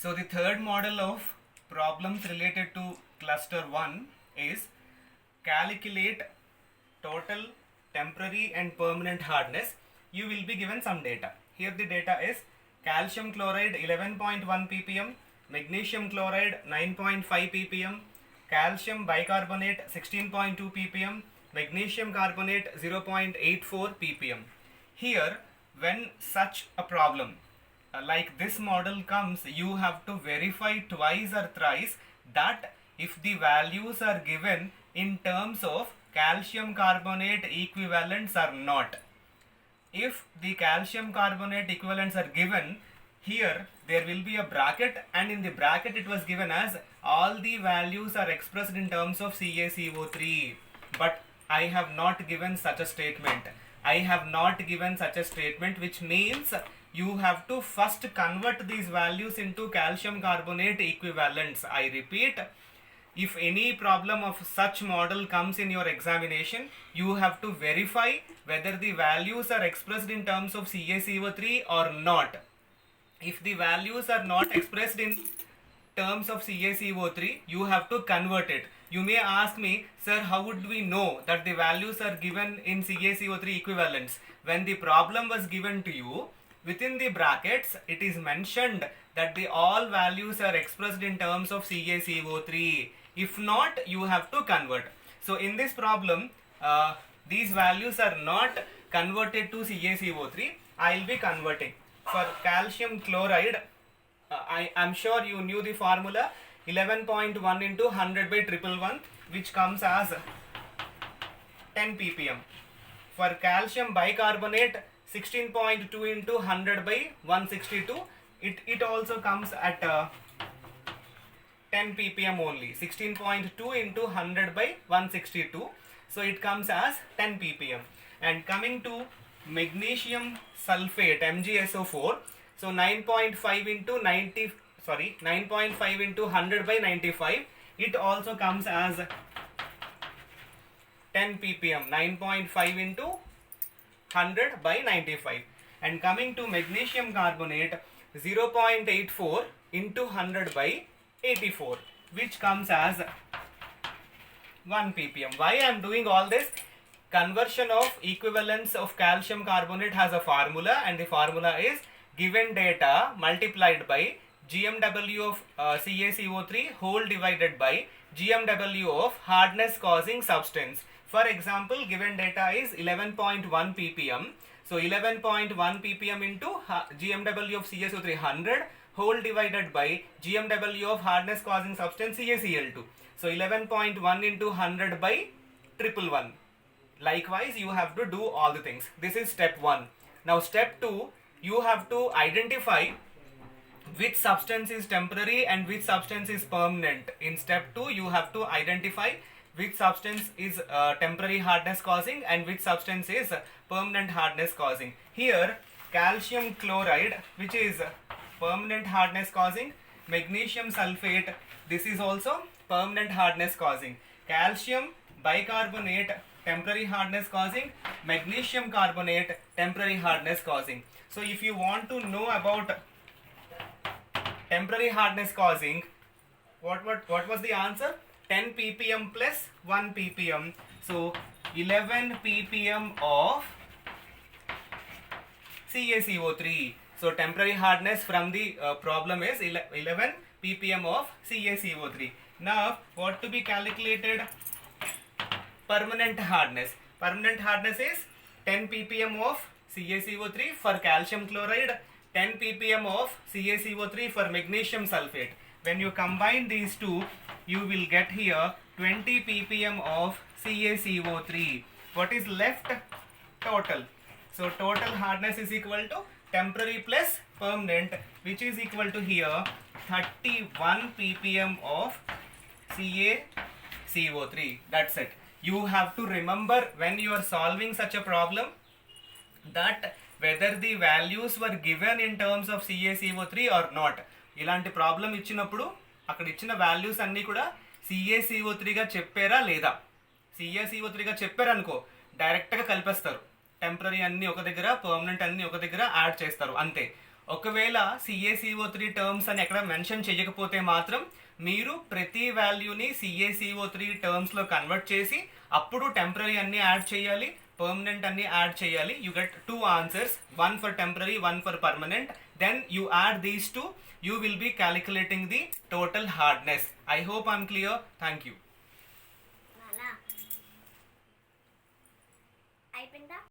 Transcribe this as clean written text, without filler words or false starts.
So the third model of problems related to cluster 1 is calculate total temporary and permanent hardness. You will be given some data. Here the data is calcium chloride 11.1 ppm, magnesium chloride 9.5 ppm, calcium bicarbonate 16.2 ppm, magnesium carbonate 0.84 ppm. Here, when such a problem like this model comes, you have to verify twice or thrice that if the values are given in terms of calcium carbonate equivalents or not. If the calcium carbonate equivalents are given, here there will be a bracket, and in the bracket it was given as all the values are expressed in terms of CaCO3. But I have not given such a statement. Which means you have to first convert these values into calcium carbonate equivalents. I repeat, if any problem of such model comes in your examination, you have to verify whether the values are expressed in terms of CaCO3 or not. If the values are not expressed in terms of CaCO3, you have to convert it. You may ask me, sir, how would we know that the values are given in CaCO3 equivalents? When the problem was given to you, within the brackets, it is mentioned that the all values are expressed in terms of CaCO3. If not, you have to convert. So in this problem, these values are not converted to CaCO3. I will be converting. For calcium chloride, I am sure you knew the formula 11.1 into 100 by 111, which comes as 10 ppm. For calcium bicarbonate, 16.2 into 100 by 162, it also comes at 10 ppm only. 16.2 into 100 by 162, so it comes as 10 ppm. And coming to magnesium sulfate MgSO4, so 9.5 into 100 by 95, it also comes as 10 ppm. 9.5 into 100 by 95. And coming to magnesium carbonate, 0.84 into 100 by 84, which comes as 1 ppm. Why I am doing all this? Conversion of equivalence of calcium carbonate has a formula, and the formula is given data multiplied by GMW of CaCO3 whole divided by GMW of hardness causing substance. For example, given data is 11.1 ppm. So 11.1 ppm into GMW of CaCO3 100 whole divided by GMW of hardness causing substance CaCl2. So 11.1 into 100 by 111. Likewise, you have to do all the things. This is step 1. Now step 2, you have to identify which substance is temporary and which substance is permanent. In step 2, you have to identify which substance is temporary hardness causing and which substance is permanent hardness causing. Here, calcium chloride, which is permanent hardness causing, magnesium sulfate, this is also permanent hardness causing, calcium bicarbonate, temporary hardness causing, magnesium carbonate, temporary hardness causing. So if you want to know about temporary hardness causing, what was the answer? 10 ppm plus 1 ppm. So 11 ppm of CaCO3. So temporary hardness from the problem is 11 ppm of CaCO3. Now what to be calculated? Permanent hardness. Permanent hardness is 10 ppm of CaCO3 for calcium chloride, 10 ppm of CaCO3 for magnesium sulfate. When you combine these two, you will get here 20 ppm of CaCO3. What is left? Total. So total hardness is equal to temporary plus permanent, which is equal to here 31 ppm of CaCO3. That's it. You have to remember when you are solving such a problem that whether the values were given in terms of CaCO3 or not. ఇలాంటి problem ఇచ్చినప్పుడు అక్కడ ఇచ్చిన values అన్నీ కూడా CaCO3గా చెప్పారా లేదా? CaCO3గా చెప్పారనుకో, డైరెక్ట్గా కలిపేస్తారు. Temporary అన్నీ ఒక దగ్గర, పర్మనెంట్ అన్నీ ఒక దగ్గర యాడ్ చేస్తారు అంతే. ఒకవేళ CaCO3 టర్మ్స్ అని ఎక్కడ మెన్షన్ చేయకపోతే మాత్రం మీరు ప్రతి వాల్యూని CaCO3 టర్మ్స్లో కన్వర్ట్ చేసి అప్పుడు టెంపరీ అన్ని యాడ్ చేయాలి, పర్మనెంట్ అన్ని యాడ్ చేయాలి. You get 2 answers, 1 for temporary, 1 for permanent. Then you add these two, you will be calculating the total hardness. I hope I'm clear. Thank you.